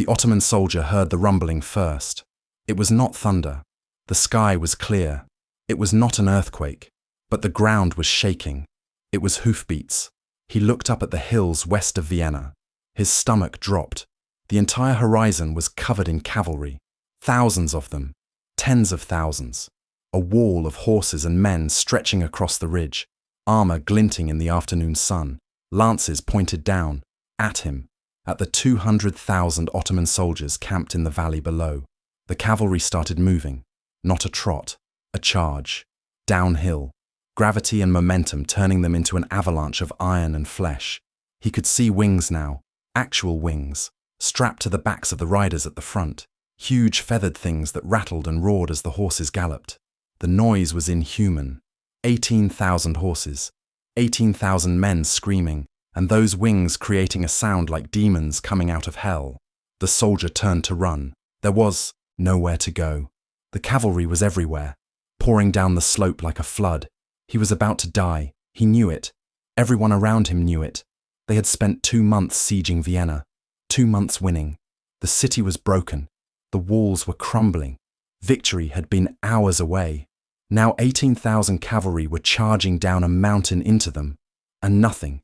The Ottoman soldier heard the rumbling first. It was not thunder. The sky was clear. It was not an earthquake, but the ground was shaking. It was hoofbeats. He looked up at the hills west of Vienna. His stomach dropped. The entire horizon was covered in cavalry. Thousands of them. Tens of thousands. A wall of horses and men stretching across the ridge, armor glinting in the afternoon sun, lances pointed down, at him, at the 200,000 Ottoman soldiers camped in the valley below. The cavalry started moving, not a trot, a charge, downhill, gravity and momentum turning them into an avalanche of iron and flesh. He could see wings now, actual wings, strapped to the backs of the riders at the front, huge feathered things that rattled and roared as the horses galloped. The noise was inhuman. 18,000 horses, 18,000 men screaming, and those wings creating a sound like demons coming out of hell. The soldier turned to run. There was nowhere to go. The cavalry was everywhere, pouring down the slope like a flood. He was about to die. He knew it. Everyone around him knew it. They had spent 2 months sieging Vienna, 2 months winning. The city was broken. The walls were crumbling. Victory had been hours away. Now 18,000 cavalry were charging down a mountain into them, and nothing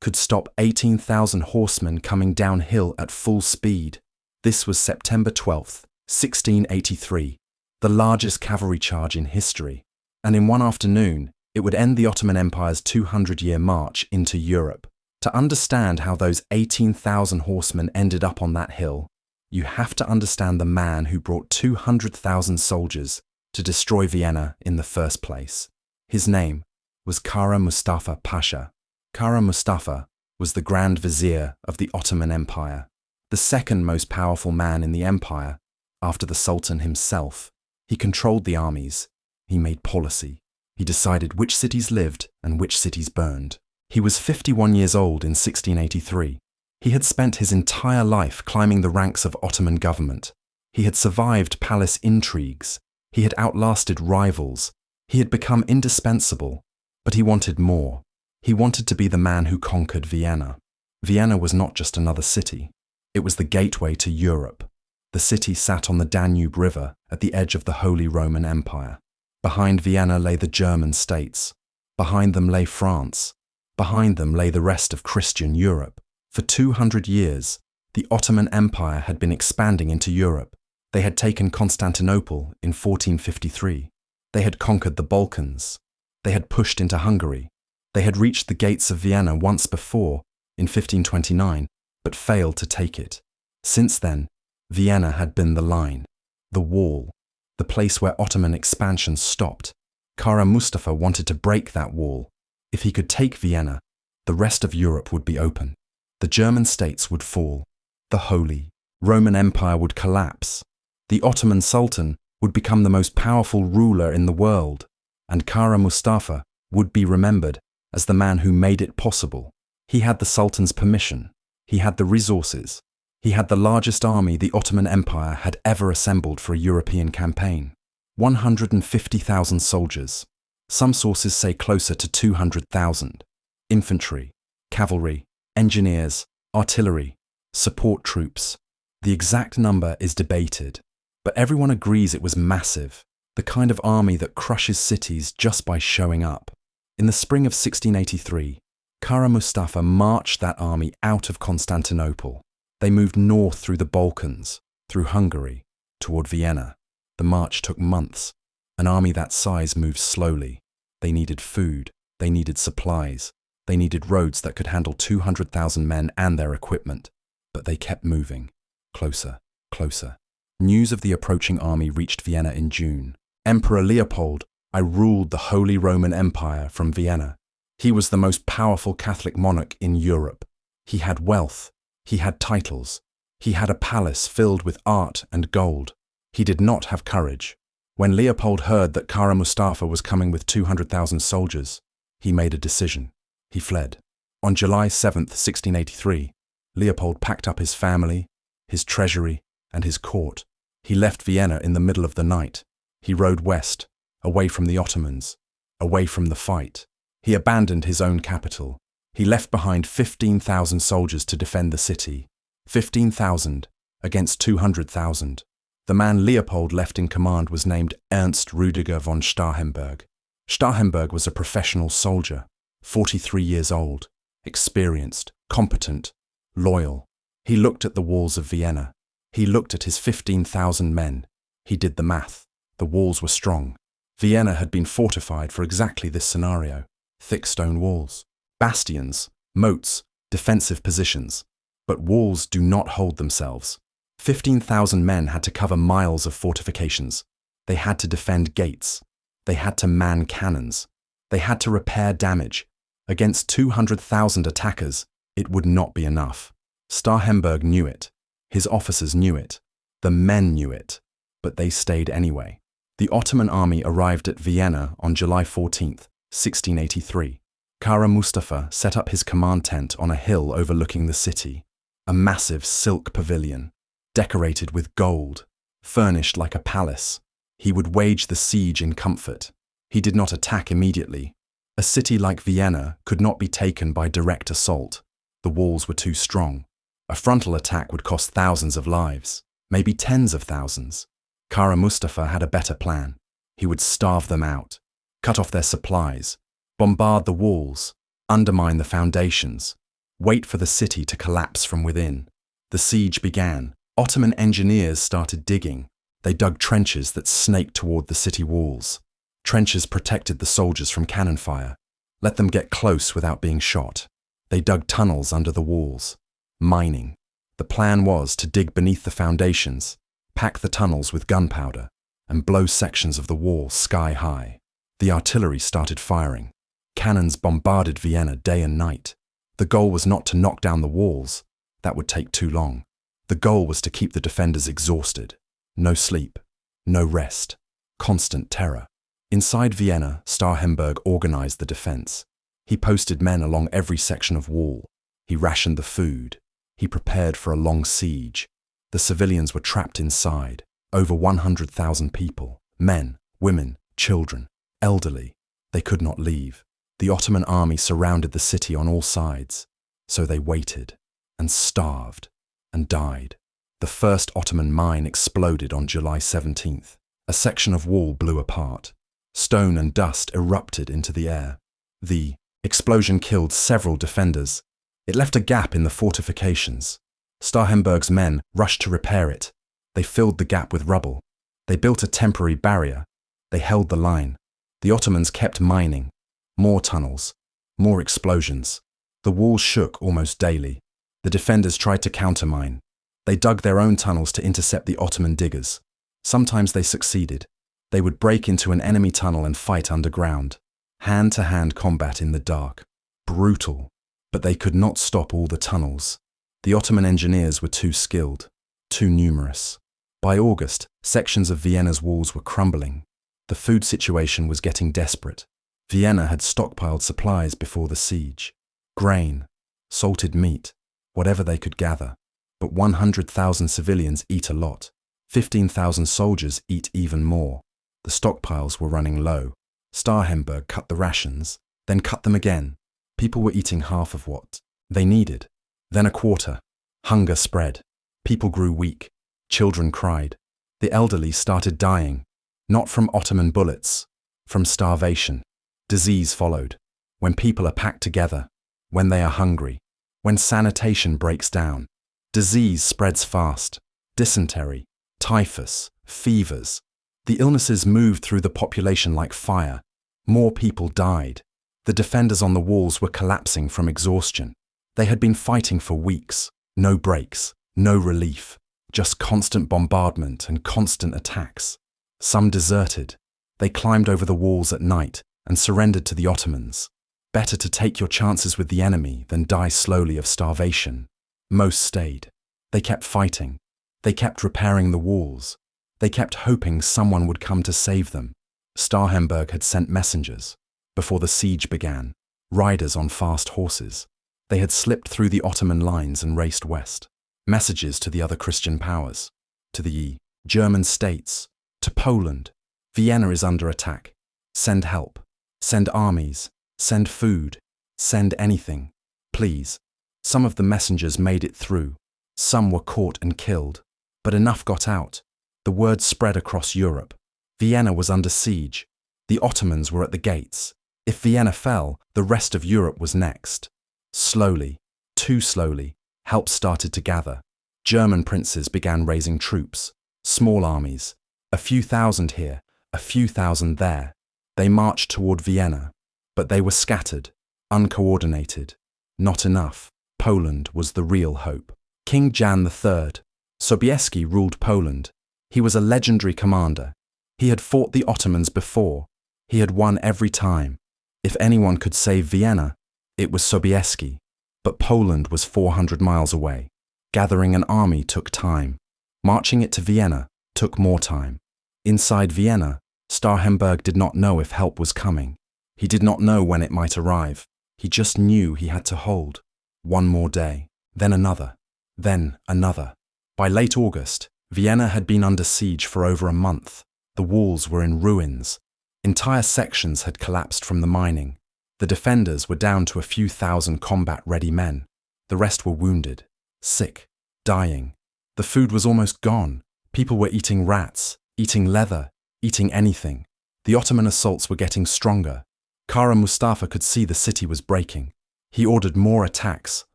could stop 18,000 horsemen coming downhill at full speed. This was September 12th, 1683, the largest cavalry charge in history, and in one afternoon it would end the Ottoman Empire's 200-year march into Europe. To understand how those 18,000 horsemen ended up on that hill, you have to understand the man who brought 200,000 soldiers to destroy Vienna in the first place. His name was Kara Mustafa Pasha. Kara Mustafa was the Grand Vizier of the Ottoman Empire, the second most powerful man in the empire after the Sultan himself. He controlled the armies. He made policy. He decided which cities lived and which cities burned. He was 51 years old in 1683. He had spent his entire life climbing the ranks of Ottoman government. He had survived palace intrigues. He had outlasted rivals. He had become indispensable. But he wanted more. He wanted to be the man who conquered Vienna. Vienna was not just another city. It was the gateway to Europe. The city sat on the Danube River at the edge of the Holy Roman Empire. Behind Vienna lay the German states. Behind them lay France. Behind them lay the rest of Christian Europe. For 200 years, the Ottoman Empire had been expanding into Europe. They had taken Constantinople in 1453. They had conquered the Balkans. They had pushed into Hungary. They had reached the gates of Vienna once before, in 1529, but failed to take it. Since then, Vienna had been the line, the wall, the place where Ottoman expansion stopped. Kara Mustafa wanted to break that wall. If he could take Vienna, the rest of Europe would be open. The German states would fall. The Holy Roman Empire would collapse. The Ottoman Sultan would become the most powerful ruler in the world, and Kara Mustafa would be remembered as the man who made it possible. He had the Sultan's permission. He had the resources. He had the largest army the Ottoman Empire had ever assembled for a European campaign. 150,000 soldiers. Some sources say closer to 200,000. Infantry, cavalry, engineers, artillery, support troops. The exact number is debated, but everyone agrees it was massive, the kind of army that crushes cities just by showing up. In the spring of 1683, Kara Mustafa marched that army out of Constantinople. They moved north through the Balkans, through Hungary, toward Vienna. The march took months. An army that size moved slowly. They needed food. They needed supplies. They needed roads that could handle 200,000 men and their equipment. But they kept moving. Closer, closer. News of the approaching army reached Vienna in June. Emperor Leopold, I ruled the Holy Roman Empire from Vienna. He was the most powerful Catholic monarch in Europe. He had wealth. He had titles. He had a palace filled with art and gold. He did not have courage. When Leopold heard that Kara Mustafa was coming with 200,000 soldiers, he made a decision. He fled. On July 7th, 1683, Leopold packed up his family, his treasury, and his court. He left Vienna in the middle of the night. He rode west, away from the Ottomans, away from the fight. He abandoned his own capital. He left behind 15,000 soldiers to defend the city. 15,000 against 200,000. The man Leopold left in command was named Ernst Rüdiger von Starhemberg. Starhemberg was a professional soldier, 43 years old, experienced, competent, loyal. He looked at the walls of Vienna. He looked at his 15,000 men. He did the math. The walls were strong. Vienna had been fortified for exactly this scenario. Thick stone walls, bastions, moats, defensive positions. But walls do not hold themselves. 15,000 men had to cover miles of fortifications. They had to defend gates. They had to man cannons. They had to repair damage. Against 200,000 attackers, it would not be enough. Starhemberg knew it. His officers knew it. The men knew it. But they stayed anyway. The Ottoman army arrived at Vienna on July 14, 1683. Kara Mustafa set up his command tent on a hill overlooking the city. A massive silk pavilion, decorated with gold, furnished like a palace. He would wage the siege in comfort. He did not attack immediately. A city like Vienna could not be taken by direct assault. The walls were too strong. A frontal attack would cost thousands of lives, maybe tens of thousands. Kara Mustafa had a better plan. He would starve them out, cut off their supplies, bombard the walls, undermine the foundations, wait for the city to collapse from within. The siege began. Ottoman engineers started digging. They dug trenches that snaked toward the city walls. Trenches protected the soldiers from cannon fire, let them get close without being shot. They dug tunnels under the walls. Mining. The plan was to dig beneath the foundations, pack the tunnels with gunpowder, and blow sections of the wall sky high. The artillery started firing. Cannons bombarded Vienna day and night. The goal was not to knock down the walls. That would take too long. The goal was to keep the defenders exhausted. No sleep, no rest, constant terror. Inside Vienna, Starhemberg organized the defense. He posted men along every section of wall. He rationed the food. He prepared for a long siege. The civilians were trapped inside, over 100,000 people, men, women, children, elderly. They could not leave. The Ottoman army surrounded the city on all sides. So they waited, and starved, and died. The first Ottoman mine exploded on July 17th. A section of wall blew apart. Stone and dust erupted into the air. The explosion killed several defenders. It left a gap in the fortifications. Starhemberg's men rushed to repair it. They filled the gap with rubble. They built a temporary barrier. They held the line. The Ottomans kept mining. More tunnels. More explosions. The walls shook almost daily. The defenders tried to countermine. They dug their own tunnels to intercept the Ottoman diggers. Sometimes they succeeded. They would break into an enemy tunnel and fight underground. Hand-to-hand combat in the dark. Brutal. But they could not stop all the tunnels. The Ottoman engineers were too skilled, too numerous. By August, sections of Vienna's walls were crumbling. The food situation was getting desperate. Vienna had stockpiled supplies before the siege. Grain, salted meat, whatever they could gather. But 100,000 civilians eat a lot. 15,000 soldiers eat even more. The stockpiles were running low. Starhemberg cut the rations, then cut them again. People were eating half of what they needed, then a quarter. Hunger spread. People grew weak. Children cried. The elderly started dying, not from Ottoman bullets, from starvation. Disease followed. When people are packed together, when they are hungry, when sanitation breaks down, disease spreads fast. Dysentery, typhus, fevers. The illnesses moved through the population like fire. More people died. The defenders on the walls were collapsing from exhaustion. They had been fighting for weeks. No breaks, no relief, just constant bombardment and constant attacks. Some deserted. They climbed over the walls at night and surrendered to the Ottomans. Better to take your chances with the enemy than die slowly of starvation. Most stayed. They kept fighting. They kept repairing the walls. They kept hoping someone would come to save them. Starhemberg had sent messengers. Before the siege began, riders on fast horses. They had slipped through the Ottoman lines and raced west. Messages to the other Christian powers, to the German states, to Poland. Vienna is under attack. Send help. Send armies. Send food. Send anything. Please. Some of the messengers made it through. Some were caught and killed, but enough got out. The word spread across Europe. Vienna was under siege. The Ottomans were at the gates. If Vienna fell, the rest of Europe was next. Slowly, too slowly, help started to gather. German princes began raising troops, small armies, a few thousand here, a few thousand there. They marched toward Vienna, but they were scattered, uncoordinated. Not enough. Poland was the real hope. King Jan III, Sobieski ruled Poland. He was a legendary commander. He had fought the Ottomans before. He had won every time. If anyone could save Vienna, it was Sobieski. But Poland was 400 miles away. Gathering an army took time. Marching it to Vienna took more time. Inside Vienna, Starhemberg did not know if help was coming. He did not know when it might arrive. He just knew he had to hold. One more day, then another, then another. By late August, Vienna had been under siege for over a month. The walls were in ruins. Entire sections had collapsed from the mining. The defenders were down to a few thousand combat-ready men. The rest were wounded, sick, dying. The food was almost gone. People were eating rats, eating leather, eating anything. The Ottoman assaults were getting stronger. Kara Mustafa could see the city was breaking. He ordered more attacks,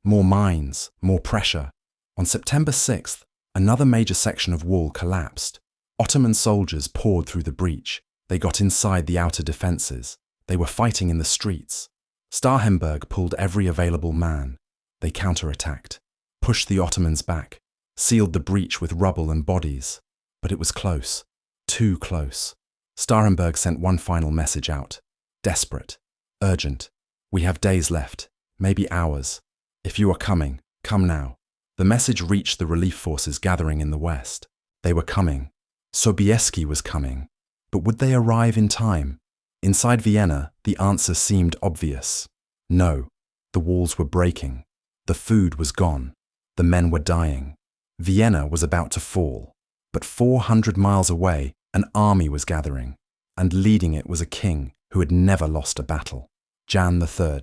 more mines, more pressure. On September 6th, another major section of wall collapsed. Ottoman soldiers poured through the breach. They got inside the outer defences. They were fighting in the streets. Starhemberg pulled every available man. They counterattacked, pushed the Ottomans back, sealed the breach with rubble and bodies. But it was close, too close. Starhemberg sent one final message out. Desperate, urgent. We have days left, maybe hours. If you are coming, come now. The message reached the relief forces gathering in the west. They were coming. Sobieski was coming. But would they arrive in time? Inside Vienna, the answer seemed obvious. No. The walls were breaking. The food was gone. The men were dying. Vienna was about to fall. But 400 miles away, an army was gathering. And leading it was a king who had never lost a battle. Jan III.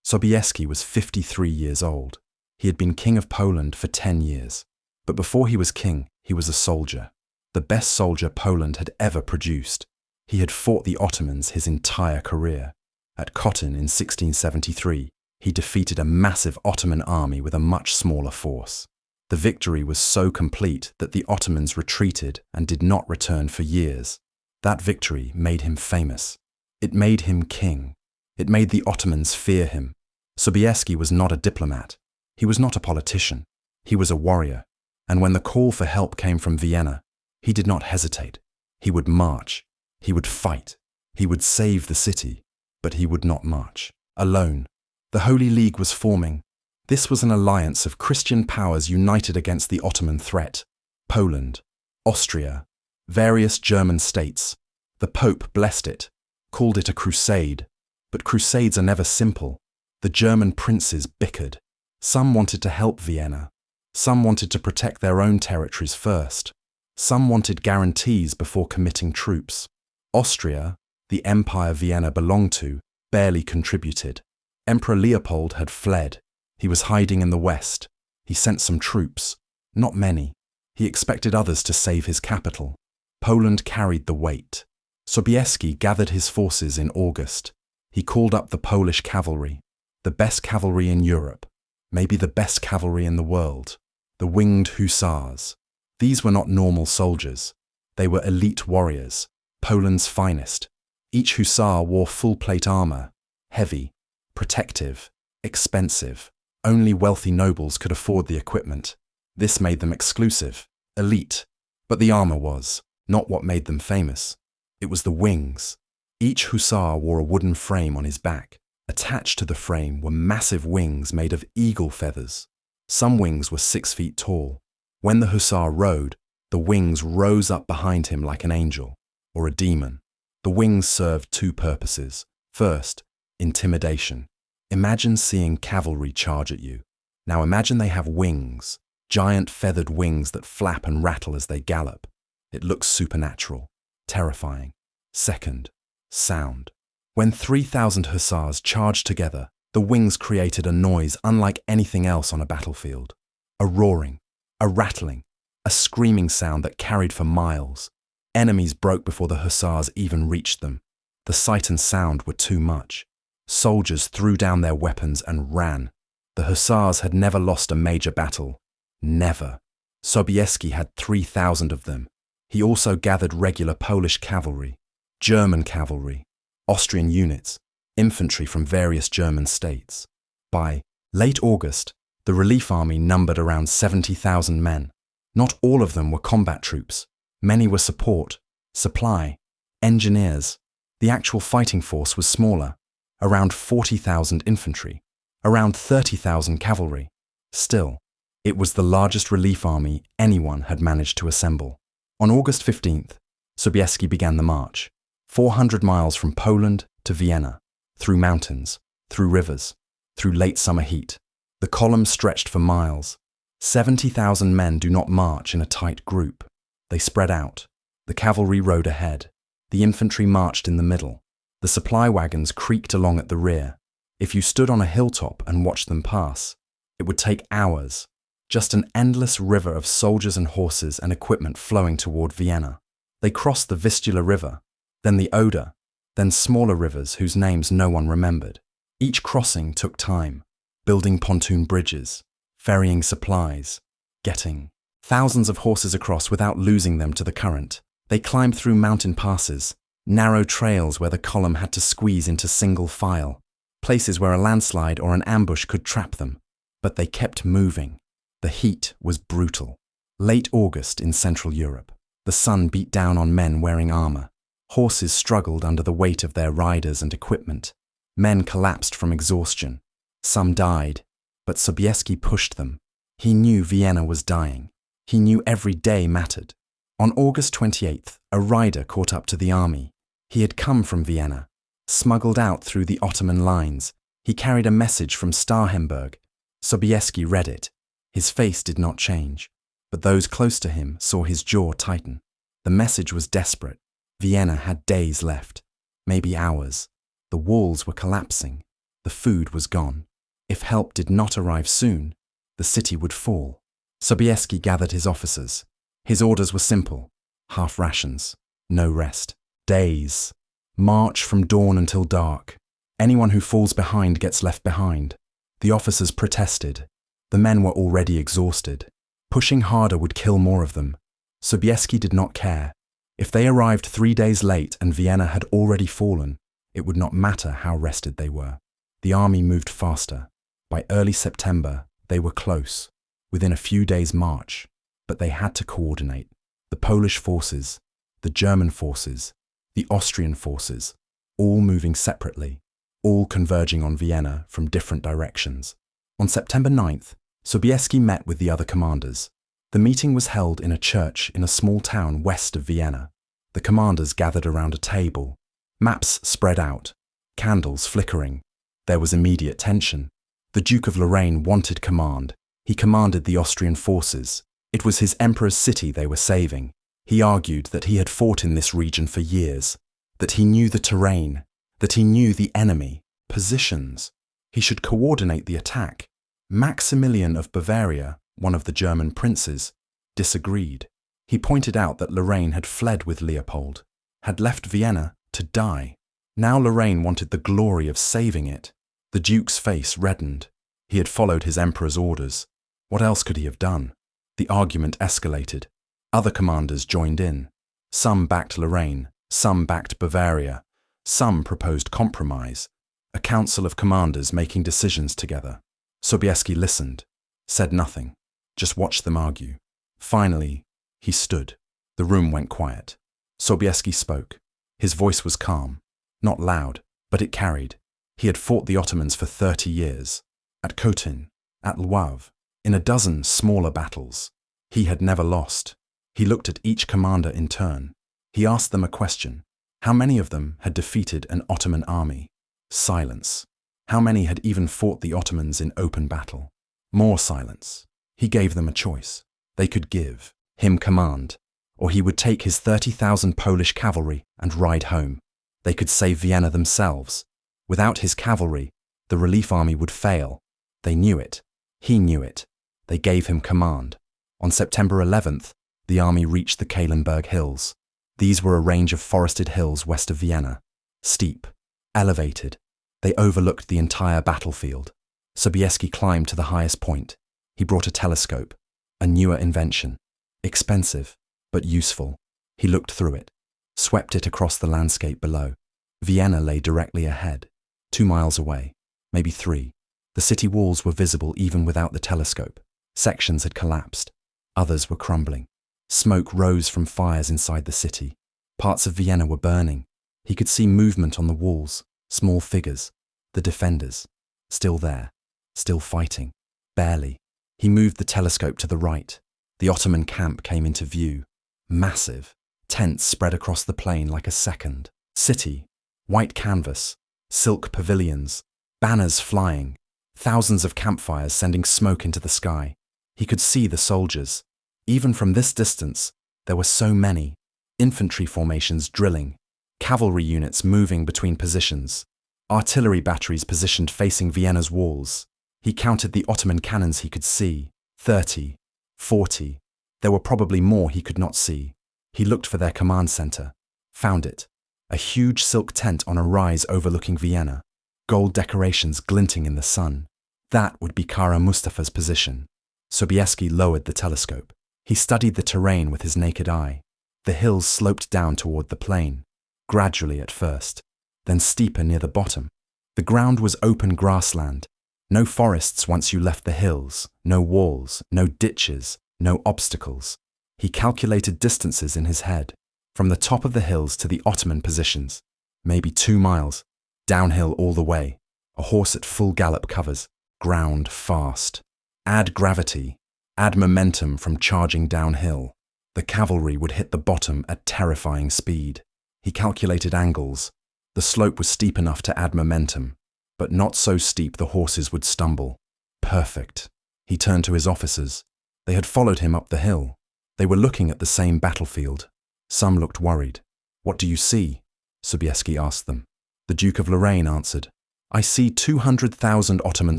Sobieski was 53 years old. He had been king of Poland for 10 years. But before he was king, he was a soldier. The best soldier Poland had ever produced. He had fought the Ottomans his entire career. At Kotin in 1673, he defeated a massive Ottoman army with a much smaller force. The victory was so complete that the Ottomans retreated and did not return for years. That victory made him famous. It made him king. It made the Ottomans fear him. Sobieski was not a diplomat. He was not a politician. He was a warrior. And when the call for help came from Vienna, he did not hesitate. He would march. He would fight. He would save the city. But he would not march alone. The Holy League was forming. This was an alliance of Christian powers united against the Ottoman threat. Poland, Austria, various German states. The Pope blessed it, called it a crusade. But crusades are never simple. The German princes bickered. Some wanted to help Vienna. Some wanted to protect their own territories first. Some wanted guarantees before committing troops. Austria, the empire Vienna belonged to, barely contributed. Emperor Leopold had fled. He was hiding in the west. He sent some troops. Not many. He expected others to save his capital. Poland carried the weight. Sobieski gathered his forces in August. He called up the Polish cavalry, the best cavalry in Europe, maybe the best cavalry in the world, the winged hussars. These were not normal soldiers. They were elite warriors, Poland's finest. Each hussar wore full-plate armor, heavy, protective, expensive. Only wealthy nobles could afford the equipment. This made them exclusive, elite. But the armor was not what made them famous. It was the wings. Each hussar wore a wooden frame on his back. Attached to the frame were massive wings made of eagle feathers. Some wings were 6 feet tall. When the hussar rode, the wings rose up behind him like an angel or a demon. The wings served two purposes. First, intimidation. Imagine seeing cavalry charge at you. Now imagine they have wings, giant feathered wings that flap and rattle as they gallop. It looks supernatural, terrifying. Second, sound. When 3,000 hussars charged together, the wings created a noise unlike anything else on a battlefield. A roaring, A rattling, a screaming sound that carried for miles. Enemies broke before the hussars even reached them. The sight and sound were too much. Soldiers threw down their weapons and ran. The hussars had never lost a major battle. Never. Sobieski had 3,000 of them. He also gathered regular Polish cavalry, German cavalry, Austrian units, infantry from various German states. By late August, the relief army numbered around 70,000 men. Not all of them were combat troops. Many were support, supply, engineers. The actual fighting force was smaller, around 40,000 infantry, around 30,000 cavalry. Still, it was the largest relief army anyone had managed to assemble. On August 15th, Sobieski began the march, 400 miles from Poland to Vienna, through mountains, through rivers, through late summer heat. The column stretched for miles. 70,000 men do not march in a tight group. They spread out. The cavalry rode ahead. The infantry marched in the middle. The supply wagons creaked along at the rear. If you stood on a hilltop and watched them pass, it would take hours. Just an endless river of soldiers and horses and equipment flowing toward Vienna. They crossed the Vistula River, then the Oder, then smaller rivers whose names no one remembered. Each crossing took time, building pontoon bridges, ferrying supplies, getting thousands of horses across without losing them to the current. They climbed through mountain passes, narrow trails where the column had to squeeze into single file, places where a landslide or an ambush could trap them. But they kept moving. The heat was brutal. Late August in Central Europe. The sun beat down on men wearing armor. Horses struggled under the weight of their riders and equipment. Men collapsed from exhaustion. Some died, but Sobieski pushed them. He knew Vienna was dying. He knew every day mattered. On August 28th, a rider caught up to the army. He had come from Vienna, smuggled out through the Ottoman lines. He carried a message from Starhemberg. Sobieski read it. His face did not change, but those close to him saw his jaw tighten. The message was desperate. Vienna had days left, maybe hours. The walls were collapsing. The food was gone. If help did not arrive soon, the city would fall. Sobieski gathered his officers. His orders were simple: half rations, no rest, days. March from dawn until dark. Anyone who falls behind gets left behind. The officers protested. The men were already exhausted. Pushing harder would kill more of them. Sobieski did not care. If they arrived 3 days late and Vienna had already fallen, it would not matter how rested they were. The army moved faster. By early September, they were close, within a few days' march, but they had to coordinate. The Polish forces, the German forces, the Austrian forces, all moving separately, all converging on Vienna from different directions. On September 9th, Sobieski met with the other commanders. The meeting was held in a church in a small town west of Vienna. The commanders gathered around a table, maps spread out, candles flickering. There was immediate tension. The Duke of Lorraine wanted command. He commanded the Austrian forces. It was his emperor's city they were saving. He argued that he had fought in this region for years, that he knew the terrain, that he knew the enemy, positions. He should coordinate the attack. Maximilian of Bavaria, one of the German princes, disagreed. He pointed out that Lorraine had fled with Leopold, had left Vienna to die. Now Lorraine wanted the glory of saving it. The Duke's face reddened. He had followed his emperor's orders. What else could he have done? The argument escalated. Other commanders joined in. Some backed Lorraine, some backed Bavaria, some proposed compromise. A council of commanders making decisions together. Sobieski listened, said nothing, just watched them argue. Finally, he stood. The room went quiet. Sobieski spoke. His voice was calm, not loud, but it carried. He had fought the Ottomans for 30 years. At Khotin, at Lwów, in a dozen smaller battles. He had never lost. He looked at each commander in turn. He asked them a question. How many of them had defeated an Ottoman army? Silence. How many had even fought the Ottomans in open battle? More silence. He gave them a choice. They could give him command, or he would take his 30,000 Polish cavalry and ride home. They could save Vienna themselves. Without his cavalry, the relief army would fail. They knew it. He knew it. They gave him command. On September 11th, the army reached the Kahlenberg Hills. These were a range of forested hills west of Vienna. Steep, elevated, they overlooked the entire battlefield. Sobieski climbed to the highest point. He brought a telescope, a newer invention. Expensive, but useful. He looked through it, swept it across the landscape below. Vienna lay directly ahead, 2 miles away, maybe 3. The city walls were visible even without the telescope. Sections had collapsed. Others were crumbling. Smoke rose from fires inside the city. Parts of Vienna were burning. He could see movement on the walls, small figures, the defenders, still there, still fighting, barely. He moved the telescope to the right. The Ottoman camp came into view, massive, tents spread across the plain like a second. City, white canvas, silk pavilions, banners flying, thousands of campfires sending smoke into the sky. He could see the soldiers. Even from this distance, there were so many. Infantry formations drilling, cavalry units moving between positions, artillery batteries positioned facing Vienna's walls. He counted the Ottoman cannons he could see, 30, 40. There were probably more he could not see. He looked for their command center, found it, a huge silk tent on a rise overlooking Vienna, gold decorations glinting in the sun. That would be Kara Mustafa's position. Sobieski lowered the telescope. He studied the terrain with his naked eye. The hills sloped down toward the plain, gradually at first, then steeper near the bottom. The ground was open grassland. No forests once you left the hills, no walls, no ditches, no obstacles. He calculated distances in his head, from the top of the hills to the Ottoman positions, maybe 2 miles, downhill all the way. A horse at full gallop covers ground fast. Add gravity, add momentum from charging downhill. The cavalry would hit the bottom at terrifying speed. He calculated angles. The slope was steep enough to add momentum, but not so steep the horses would stumble. Perfect. He turned to his officers. They had followed him up the hill. They were looking at the same battlefield. Some looked worried. "What do you see?" Sobieski asked them. The Duke of Lorraine answered, "I see 200,000 Ottoman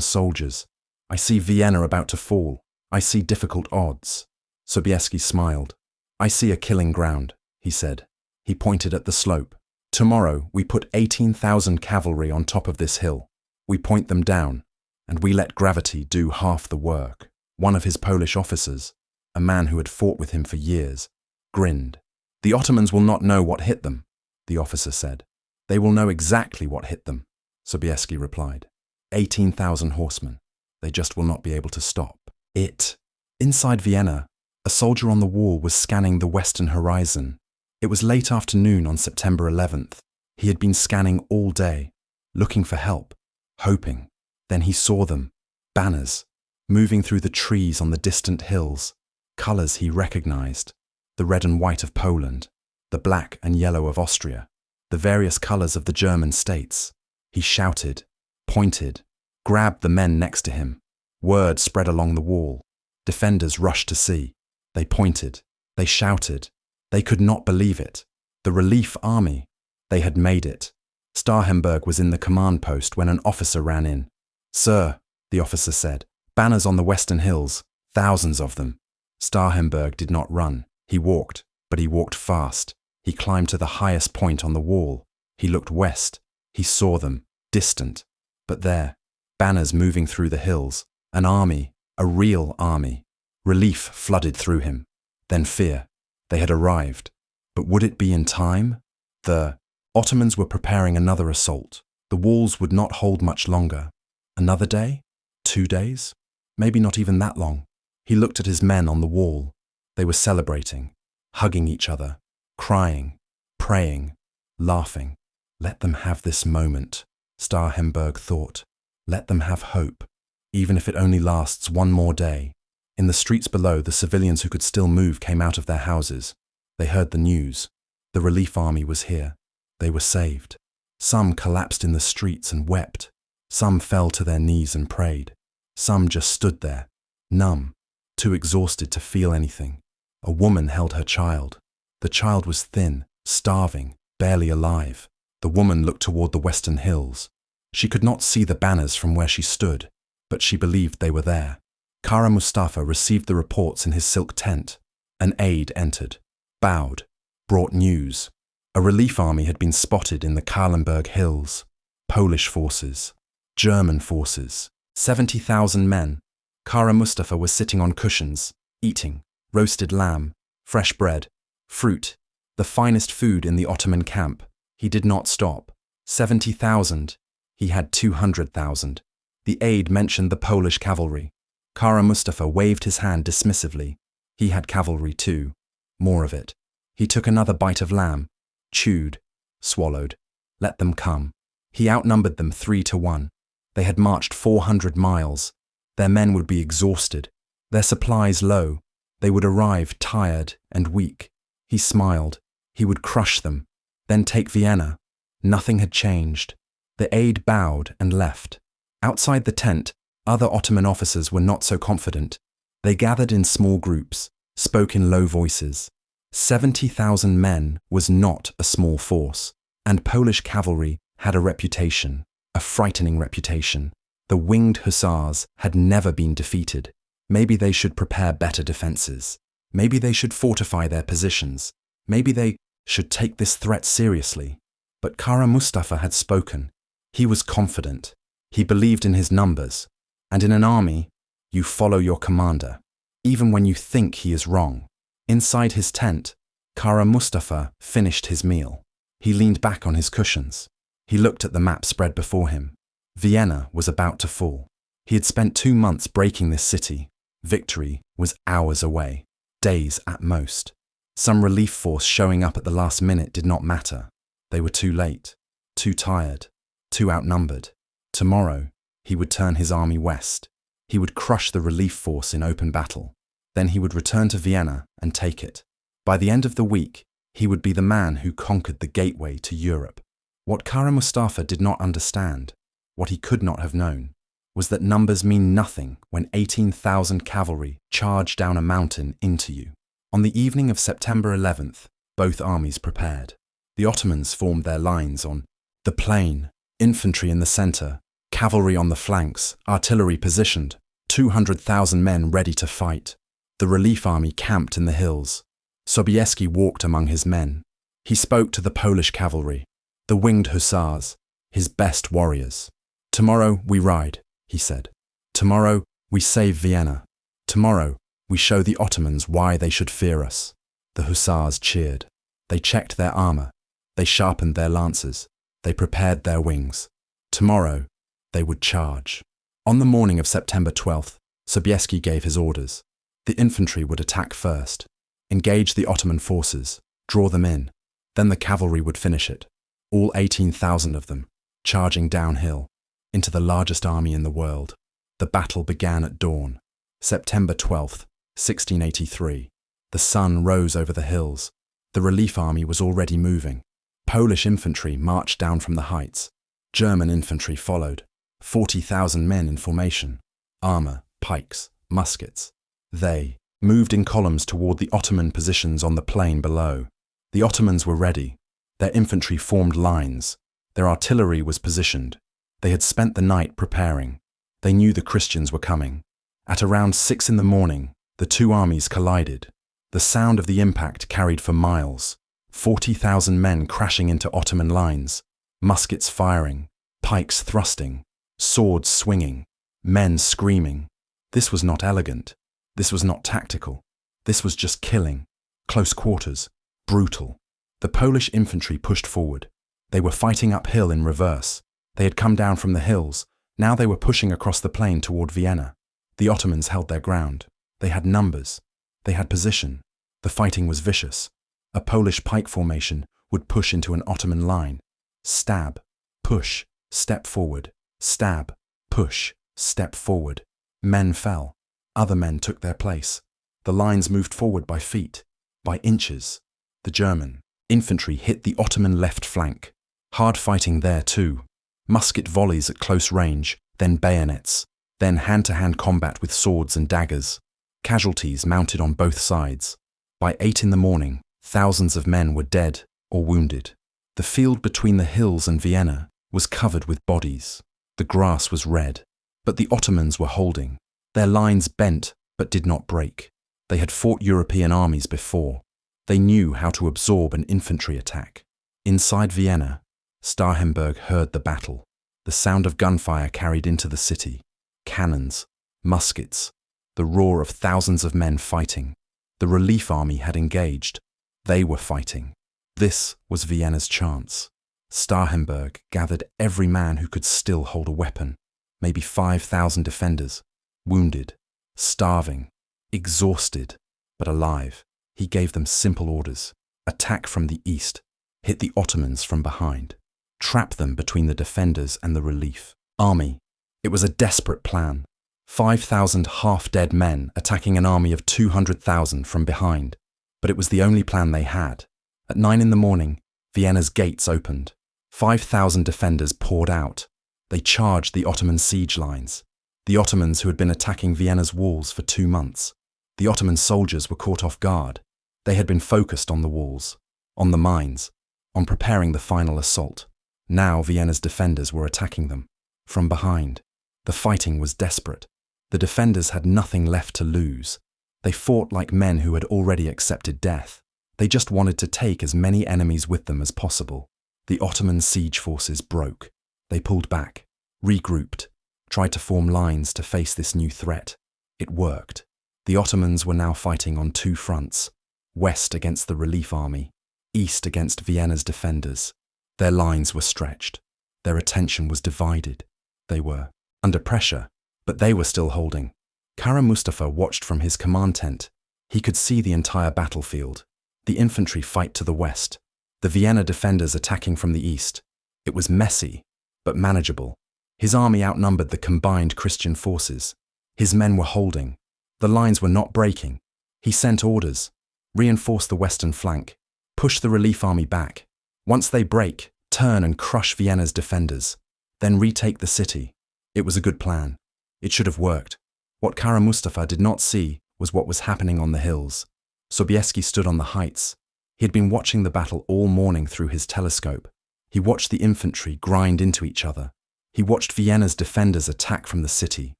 soldiers. I see Vienna about to fall. I see difficult odds." Sobieski smiled. "I see a killing ground," he said. He pointed at the slope. "Tomorrow we put 18,000 cavalry on top of this hill. We point them down, and we let gravity do half the work." One of his Polish officers, a man who had fought with him for years, grinned. "The Ottomans will not know what hit them," the officer said. "They will know exactly what hit them," Sobieski replied. 18,000 horsemen. They just will not be able to stop it. Inside Vienna, a soldier on the wall was scanning the western horizon. It was late afternoon on September 11th. He had been scanning all day, looking for help, hoping. Then he saw them, banners, moving through the trees on the distant hills, colors he recognized, the red and white of Poland, the black and yellow of Austria, the various colors of the German states. He shouted, pointed, grabbed the men next to him. Word spread along the wall. Defenders rushed to see. They pointed. They shouted. They could not believe it. The relief army. They had made it. Starhemberg was in the command post when an officer ran in. "Sir," the officer said, "banners on the western hills, thousands of them." Starhemberg did not run. He walked, but he walked fast. He climbed to the highest point on the wall. He looked west. He saw them, distant. But there, banners moving through the hills. An army, a real army. Relief flooded through him. Then fear. They had arrived. But would it be in time? The Ottomans were preparing another assault. The walls would not hold much longer. Another day? 2 days? Maybe not even that long. He looked at his men on the wall. They were celebrating, hugging each other, crying, praying, laughing. Let them have this moment, Starhemberg thought. Let them have hope, even if it only lasts 1 more day. In the streets below, the civilians who could still move came out of their houses. They heard the news. The relief army was here. They were saved. Some collapsed in the streets and wept. Some fell to their knees and prayed. Some just stood there, numb, too exhausted to feel anything. A woman held her child. The child was thin, starving, barely alive. The woman looked toward the western hills. She could not see the banners from where she stood, but she believed they were there. Kara Mustafa received the reports in his silk tent. An aide entered, bowed, brought news. A relief army had been spotted in the Kahlenberg Hills. Polish forces, German forces, 70,000 men. Kara Mustafa was sitting on cushions, eating roasted lamb, fresh bread, fruit, the finest food in the Ottoman camp. He did not stop. 70,000. He had 200,000. The aide mentioned the Polish cavalry. Kara Mustafa waved his hand dismissively. He had cavalry too. More of it. He took another bite of lamb, chewed, swallowed. Let them come. He outnumbered them 3-1. They had marched 400 miles. Their men would be exhausted, their supplies low. They would arrive tired and weak. He smiled. He would crush them, then take Vienna. Nothing had changed. The aide bowed and left. Outside the tent, other Ottoman officers were not so confident. They gathered in small groups, spoke in low voices. 70,000 men was not a small force, and Polish cavalry had a reputation, a frightening reputation. The winged hussars had never been defeated. Maybe they should prepare better defenses. Maybe they should fortify their positions. Maybe they should take this threat seriously. But Kara Mustafa had spoken. He was confident. He believed in his numbers. And in an army, you follow your commander, even when you think he is wrong. Inside his tent, Kara Mustafa finished his meal. He leaned back on his cushions. He looked at the map spread before him. Vienna was about to fall. He had spent 2 months breaking this city. Victory was hours away, days at most. Some relief force showing up at the last minute did not matter. They were too late, too tired, too outnumbered. Tomorrow, he would turn his army west. He would crush the relief force in open battle. Then he would return to Vienna and take it. By the end of the week, he would be the man who conquered the gateway to Europe. What Kara Mustafa did not understand, what he could not have known, was that numbers mean nothing when 18,000 cavalry charge down a mountain into you. On the evening of September 11th, both armies prepared. The Ottomans formed their lines on the plain, infantry in the center, cavalry on the flanks, artillery positioned, 200,000 men ready to fight. The relief army camped in the hills. Sobieski walked among his men. He spoke to the Polish cavalry, the winged hussars, his best warriors. Tomorrow we ride, he said. Tomorrow we save Vienna. Tomorrow we show the Ottomans why they should fear us. The hussars cheered. They checked their armor. They sharpened their lances. They prepared their wings. Tomorrow they would charge. On the morning of September 12th, Sobieski gave his orders. The infantry would attack first, engage the Ottoman forces, draw them in. Then the cavalry would finish it. All 18,000 of them, charging downhill, into the largest army in the world. The battle began at dawn. September 12th, 1683. The sun rose over the hills. The relief army was already moving. Polish infantry marched down from the heights. German infantry followed. 40,000 men in formation. Armor, pikes, muskets. They moved in columns toward the Ottoman positions on the plain below. The Ottomans were ready. Their infantry formed lines. Their artillery was positioned. They had spent the night preparing. They knew the Christians were coming. At around 6 in the morning, the two armies collided. The sound of the impact carried for miles. 40,000 men crashing into Ottoman lines, muskets firing, pikes thrusting, swords swinging, men screaming. This was not elegant. This was not tactical. This was just killing. Close quarters. Brutal. The Polish infantry pushed forward. They were fighting uphill in reverse. They had come down from the hills. Now they were pushing across the plain toward Vienna. The Ottomans held their ground. They had numbers. They had position. The fighting was vicious. A Polish pike formation would push into an Ottoman line. Stab, push, step forward. Stab, push, step forward. Men fell. Other men took their place. The lines moved forward by feet, by inches. The German infantry hit the Ottoman left flank. Hard fighting there too. Musket volleys at close range, then bayonets, then hand-to-hand combat with swords and daggers. Casualties mounted on both sides. By 8 in the morning, thousands of men were dead or wounded. The field between the hills and Vienna was covered with bodies. The grass was red, but the Ottomans were holding. Their lines bent but did not break. They had fought European armies before. They knew how to absorb an infantry attack. Inside Vienna, Starhemberg heard the battle. The sound of gunfire carried into the city. Cannons, muskets, the roar of thousands of men fighting. The relief army had engaged. They were fighting. This was Vienna's chance. Starhemberg gathered every man who could still hold a weapon, maybe 5,000 defenders, wounded, starving, exhausted, but alive. He gave them simple orders: attack from the east, hit the Ottomans from behind, trap them between the defenders and the relief army. It was a desperate plan. 5,000 half-dead men attacking an army of 200,000 from behind. But it was the only plan they had. At 9 in the morning, Vienna's gates opened. 5,000 defenders poured out. They charged the Ottoman siege lines. The Ottomans who had been attacking Vienna's walls for 2 months. The Ottoman soldiers were caught off guard. They had been focused on the walls, on the mines, on preparing the final assault. Now Vienna's defenders were attacking them from behind. The fighting was desperate. The defenders had nothing left to lose. They fought like men who had already accepted death. They just wanted to take as many enemies with them as possible. The Ottoman siege forces broke. They pulled back, regrouped, tried to form lines to face this new threat. It worked. The Ottomans were now fighting on 2 fronts: west against the relief army, east against Vienna's defenders. Their lines were stretched. Their attention was divided. They were under pressure, but they were still holding. Kara Mustafa watched from his command tent. He could see the entire battlefield. The infantry fight to the west. The Vienna defenders attacking from the east. It was messy, but manageable. His army outnumbered the combined Christian forces. His men were holding. The lines were not breaking. He sent orders: reinforce the western flank, push the relief army back. Once they break, turn and crush Vienna's defenders, then retake the city. It was a good plan. It should have worked. What Kara Mustafa did not see was what was happening on the hills. Sobieski stood on the heights. He had been watching the battle all morning through his telescope. He watched the infantry grind into each other. He watched Vienna's defenders attack from the city.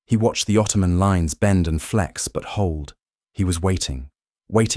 He watched the Ottoman lines bend and flex but hold. He was waiting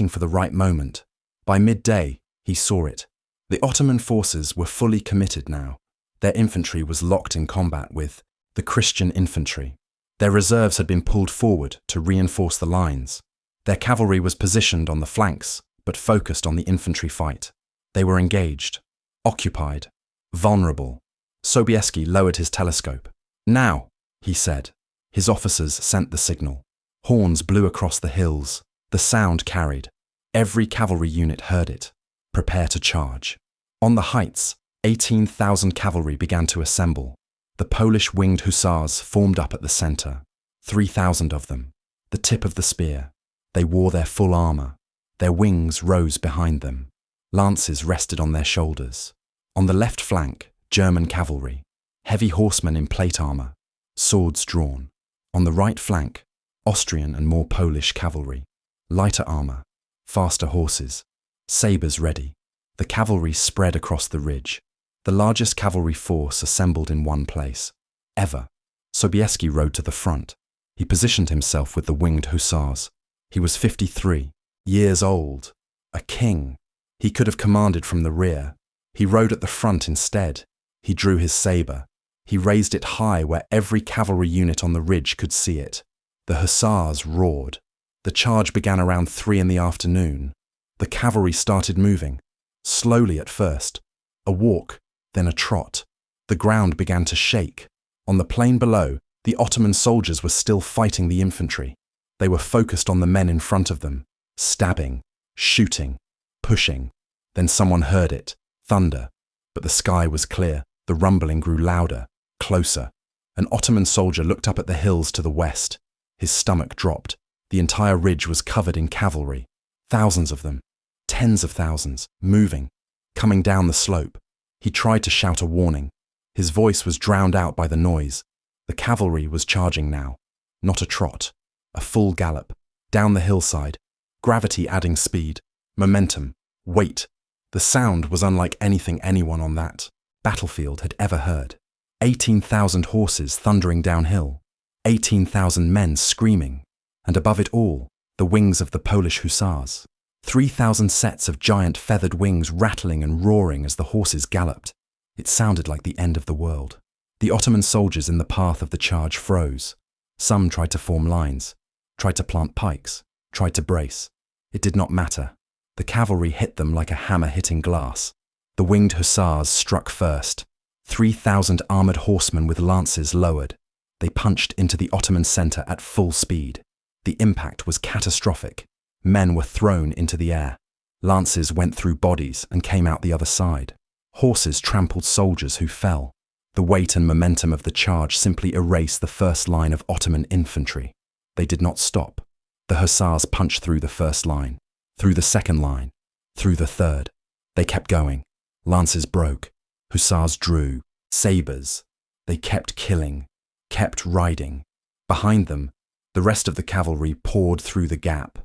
for the right moment. By midday, he saw it. The Ottoman forces were fully committed now. Their infantry was locked in combat with the Christian infantry. Their reserves had been pulled forward to reinforce the lines. Their cavalry was positioned on the flanks, but focused on the infantry fight. They were engaged, occupied, vulnerable. Sobieski lowered his telescope. "Now," he said. His officers sent the signal. Horns blew across the hills. The sound carried. Every cavalry unit heard it. Prepare to charge. On the heights, 18,000 cavalry began to assemble. The Polish winged hussars formed up at the center. 3,000 of them, the tip of the spear. They wore their full armor. Their wings rose behind them. Lances rested on their shoulders. On the left flank, German cavalry, heavy horsemen in plate armor, swords drawn. On the right flank, Austrian and more Polish cavalry, lighter armor, faster horses, sabers ready. The cavalry spread across the ridge. The largest cavalry force assembled in one place, ever. Sobieski rode to the front. He positioned himself with the winged hussars. He was 53 years old, a king. He could have commanded from the rear. He rode at the front instead. He drew his saber. He raised it high where every cavalry unit on the ridge could see it. The hussars roared. The charge began around 3 in the afternoon. The cavalry started moving, slowly at first, a walk, then a trot. The ground began to shake. On the plain below, the Ottoman soldiers were still fighting the infantry. They were focused on the men in front of them, stabbing, shooting, pushing. Then someone heard it, thunder. But the sky was clear. The rumbling grew louder, closer. An Ottoman soldier looked up at the hills to the west. His stomach dropped. The entire ridge was covered in cavalry. Thousands of them, tens of thousands, moving, coming down the slope. He tried to shout a warning. His voice was drowned out by the noise. The cavalry was charging now. Not a trot, a full gallop, down the hillside. Gravity adding speed, momentum, weight. The sound was unlike anything anyone on that battlefield had ever heard. 18,000 horses thundering downhill. 18,000 men screaming, and above it all, the wings of the Polish hussars. 3,000 sets of giant feathered wings rattling and roaring as the horses galloped. It sounded like the end of the world. The Ottoman soldiers in the path of the charge froze. Some tried to form lines, tried to plant pikes, tried to brace. It did not matter. The cavalry hit them like a hammer hitting glass. The winged hussars struck first. 3,000 armoured horsemen with lances lowered. They punched into the Ottoman centre at full speed. The impact was catastrophic. Men were thrown into the air. Lances went through bodies and came out the other side. Horses trampled soldiers who fell. The weight and momentum of the charge simply erased the first line of Ottoman infantry. They did not stop. The hussars punched through the first line, through the second line, through the third. They kept going. Lances broke. Hussars drew. Sabres. They kept killing, kept riding. Behind them, the rest of the cavalry poured through the gap.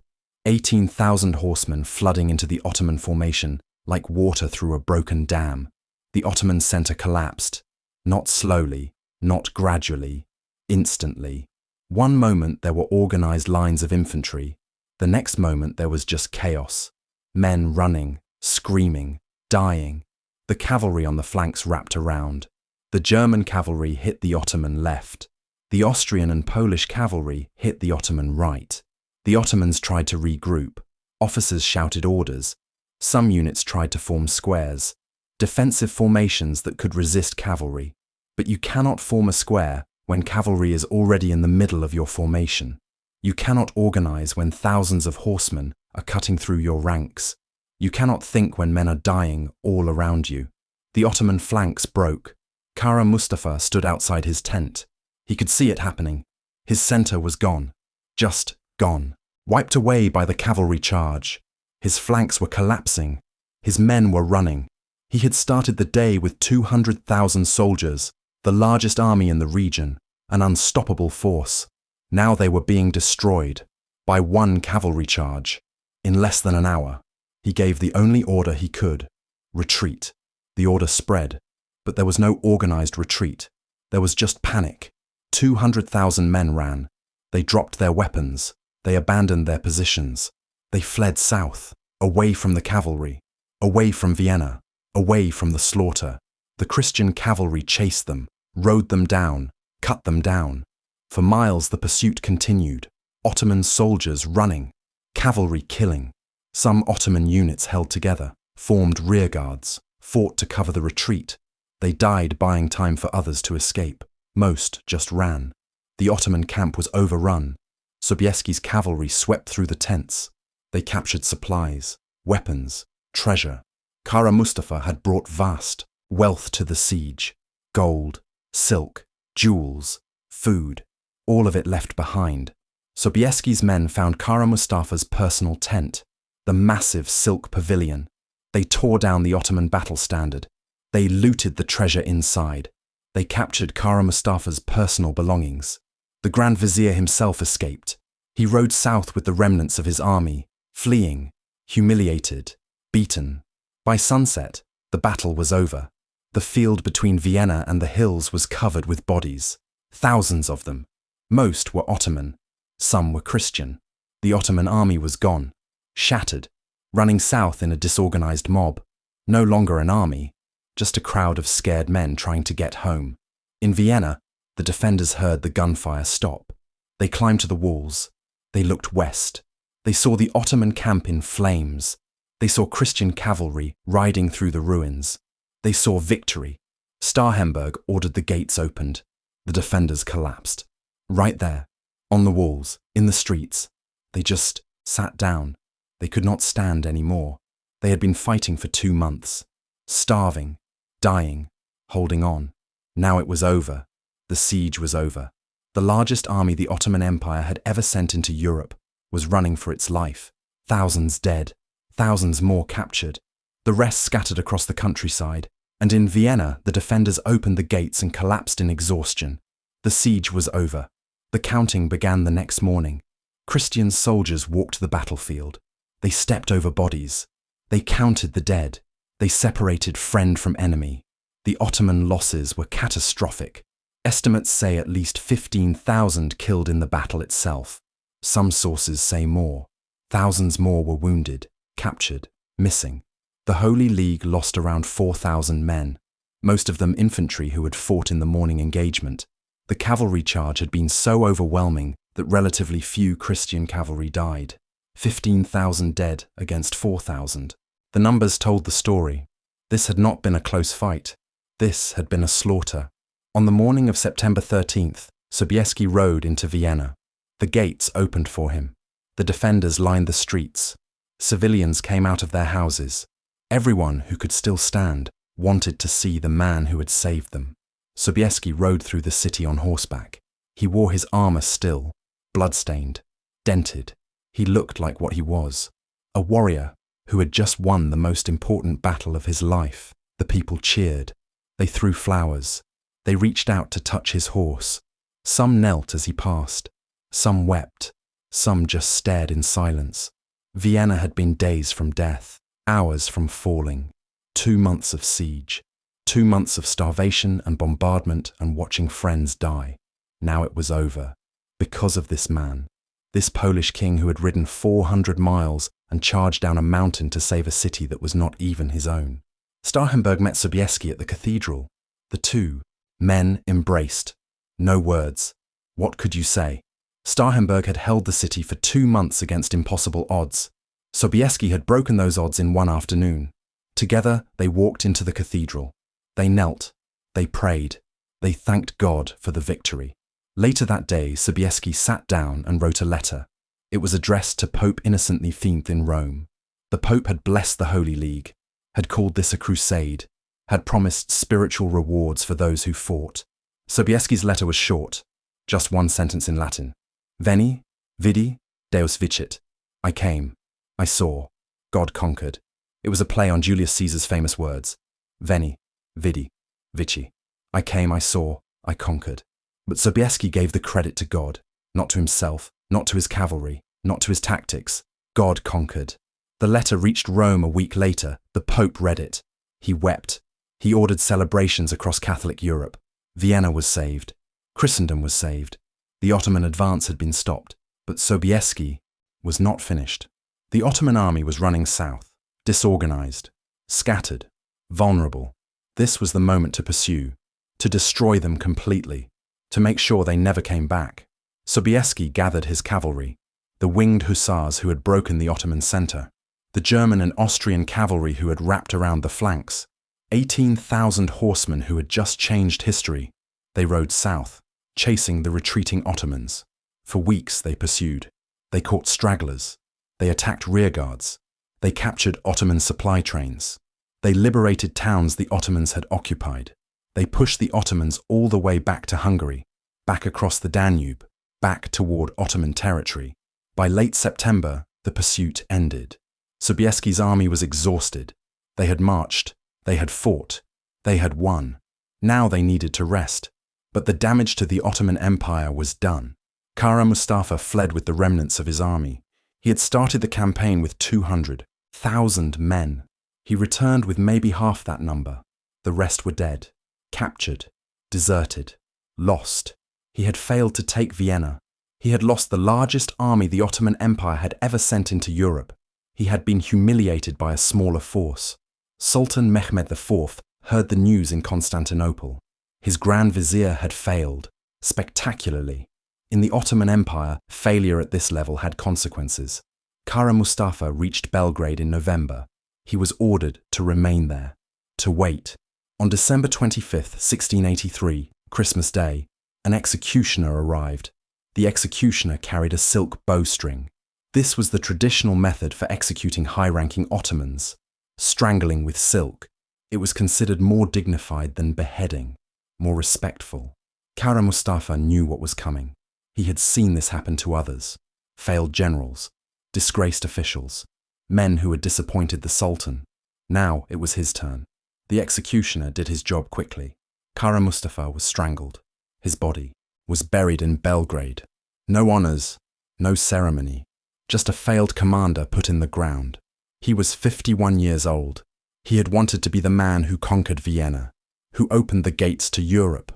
18,000 horsemen flooding into the Ottoman formation like water through a broken dam. The Ottoman centre collapsed. Not slowly, not gradually, instantly. One moment there were organised lines of infantry. The next moment there was just chaos. Men running, screaming, dying. The cavalry on the flanks wrapped around. The German cavalry hit the Ottoman left. The Austrian and Polish cavalry hit the Ottoman right. The Ottomans tried to regroup. Officers shouted orders. Some units tried to form squares, defensive formations that could resist cavalry. But you cannot form a square when cavalry is already in the middle of your formation. You cannot organize when thousands of horsemen are cutting through your ranks. You cannot think when men are dying all around you. The Ottoman flanks broke. Kara Mustafa stood outside his tent. He could see it happening. His centre was gone. Just gone. Wiped away by the cavalry charge. His flanks were collapsing. His men were running. He had started the day with 200,000 soldiers, the largest army in the region, an unstoppable force. Now they were being destroyed by one cavalry charge. In less than an hour, he gave the only order he could: retreat. The order spread, but there was no organized retreat. There was just panic. 200,000 men ran. They dropped their weapons. They abandoned their positions. They fled south, away from the cavalry, away from Vienna, away from the slaughter. The Christian cavalry chased them, rode them down, cut them down. For miles the pursuit continued. Ottoman soldiers running, cavalry killing. Some Ottoman units held together, formed rearguards, fought to cover the retreat. They died buying time for others to escape. Most just ran. The Ottoman camp was overrun. Sobieski's cavalry swept through the tents. They captured supplies, weapons, treasure. Kara Mustafa had brought vast wealth to the siege. Gold, silk, jewels, food, all of it left behind. Sobieski's men found Kara Mustafa's personal tent, the massive silk pavilion. They tore down the Ottoman battle standard. They looted the treasure inside. They captured Kara Mustafa's personal belongings. The Grand Vizier himself escaped. He rode south with the remnants of his army, fleeing, humiliated, beaten. By sunset, the battle was over. The field between Vienna and the hills was covered with bodies, thousands of them. Most were Ottoman, some were Christian. The Ottoman army was gone, shattered, running south in a disorganized mob. No longer an army, just a crowd of scared men trying to get home. In Vienna, the defenders heard the gunfire stop. They climbed to the walls. They looked west. They saw the Ottoman camp in flames. They saw Christian cavalry riding through the ruins. They saw victory. Starhemberg ordered the gates opened. The defenders collapsed. Right there, on the walls, in the streets. They just sat down. They could not stand anymore. They had been fighting for 2 months. Starving, dying, holding on. Now it was over. The siege was over. The largest army the Ottoman Empire had ever sent into Europe was running for its life. Thousands dead, thousands more captured. The rest scattered across the countryside, and in Vienna the defenders opened the gates and collapsed in exhaustion. The siege was over. The counting began the next morning. Christian soldiers walked the battlefield. They stepped over bodies. They counted the dead. They separated friend from enemy. The Ottoman losses were catastrophic. Estimates say at least 15,000 killed in the battle itself. Some sources say more. Thousands more were wounded, captured, missing. The Holy League lost around 4,000 men, most of them infantry who had fought in the morning engagement. The cavalry charge had been so overwhelming that relatively few Christian cavalry died. 15,000 dead against 4,000. The numbers told the story. This had not been a close fight. This had been a slaughter. On the morning of September 13th, Sobieski rode into Vienna. The gates opened for him. The defenders lined the streets. Civilians came out of their houses. Everyone who could still stand wanted to see the man who had saved them. Sobieski rode through the city on horseback. He wore his armor still, blood-stained, dented. He looked like what he was, a warrior who had just won the most important battle of his life. The people cheered. They threw flowers. They reached out to touch his horse. Some knelt as he passed. Some wept. Some just stared in silence. Vienna had been days from death, hours from falling, 2 months of siege, 2 months of starvation and bombardment and watching friends die. Now it was over, because of this man, this Polish king who had ridden 400 miles and charged down a mountain to save a city that was not even his own. Starhemberg met Sobieski at the cathedral. The two men embraced. No words. What could you say? Starhemberg had held the city for 2 months against impossible odds. Sobieski had broken those odds in one afternoon. Together they walked into the cathedral. They knelt. They prayed. They thanked God for the victory. Later that day, Sobieski sat down and wrote a letter. It was addressed to Pope Innocent V in Rome. The Pope had blessed the Holy League, had called this a crusade, had promised spiritual rewards for those who fought. Sobieski's letter was short, just one sentence in Latin. Veni, vidi, Deus vicit. I came. I saw. God conquered. It was a play on Julius Caesar's famous words. Veni, vidi, vici. I came, I saw, I conquered. But Sobieski gave the credit to God, not to himself, not to his cavalry, not to his tactics. God conquered. The letter reached Rome a week later. The Pope read it. He wept. He ordered celebrations across Catholic Europe. Vienna was saved. Christendom was saved. The Ottoman advance had been stopped, but Sobieski was not finished. The Ottoman army was running south, disorganized, scattered, vulnerable. This was the moment to pursue, to destroy them completely, to make sure they never came back. Sobieski gathered his cavalry, the winged hussars who had broken the Ottoman center, the German and Austrian cavalry who had wrapped around the flanks, 18,000 horsemen who had just changed history. They rode south, chasing the retreating Ottomans. For weeks they pursued. They caught stragglers. They attacked rearguards. They captured Ottoman supply trains. They liberated towns the Ottomans had occupied. They pushed the Ottomans all the way back to Hungary, back across the Danube, back toward Ottoman territory. By late September, the pursuit ended. Sobieski's army was exhausted. They had marched. They had fought. They had won. Now they needed to rest. But the damage to the Ottoman Empire was done. Kara Mustafa fled with the remnants of his army. He had started the campaign with 200,000 men. He returned with maybe half that number. The rest were dead, captured, deserted, lost. He had failed to take Vienna. He had lost the largest army the Ottoman Empire had ever sent into Europe. He had been humiliated by a smaller force. Sultan Mehmed IV heard the news in Constantinople. His Grand Vizier had failed, spectacularly. In the Ottoman Empire, failure at this level had consequences. Kara Mustafa reached Belgrade in November. He was ordered to remain there, to wait. On December 25th, 1683, Christmas Day, an executioner arrived. The executioner carried a silk bowstring. This was the traditional method for executing high-ranking Ottomans, strangling with silk. It was considered more dignified than beheading, more respectful. Kara Mustafa knew what was coming. He had seen this happen to others, failed generals, disgraced officials, men who had disappointed the Sultan. Now it was his turn. The executioner did his job quickly. Kara Mustafa was strangled. His body was buried in Belgrade. No honors, no ceremony, just a failed commander put in the ground. He was 51 years old. He had wanted to be the man who conquered Vienna, who opened the gates to Europe,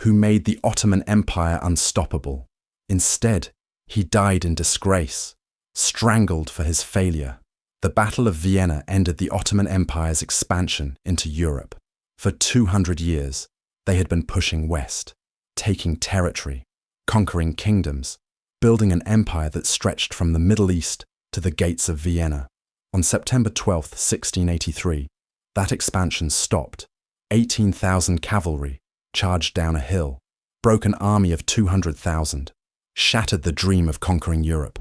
who made the Ottoman Empire unstoppable. Instead, he died in disgrace, strangled for his failure. The Battle of Vienna ended the Ottoman Empire's expansion into Europe. For 200 years, they had been pushing west, taking territory, conquering kingdoms, building an empire that stretched from the Middle East to the gates of Vienna. On September 12, 1683, that expansion stopped. 18,000 cavalry charged down a hill, broke an army of 200,000, shattered the dream of conquering Europe.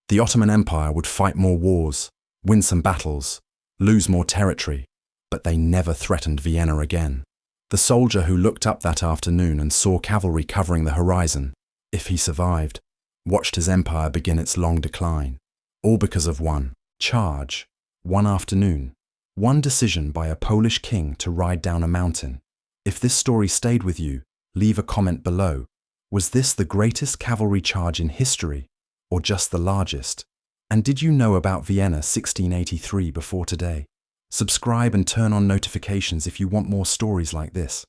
The Ottoman Empire would fight more wars, win some battles, lose more territory, but they never threatened Vienna again. The soldier who looked up that afternoon and saw cavalry covering the horizon, if he survived, watched his empire begin its long decline, all because of one charge, one afternoon, one decision by a Polish king to ride down a mountain. If this story stayed with you, leave a comment below. Was this the greatest cavalry charge in history, or just the largest? And did you know about Vienna 1683 before today? Subscribe and turn on notifications if you want more stories like this.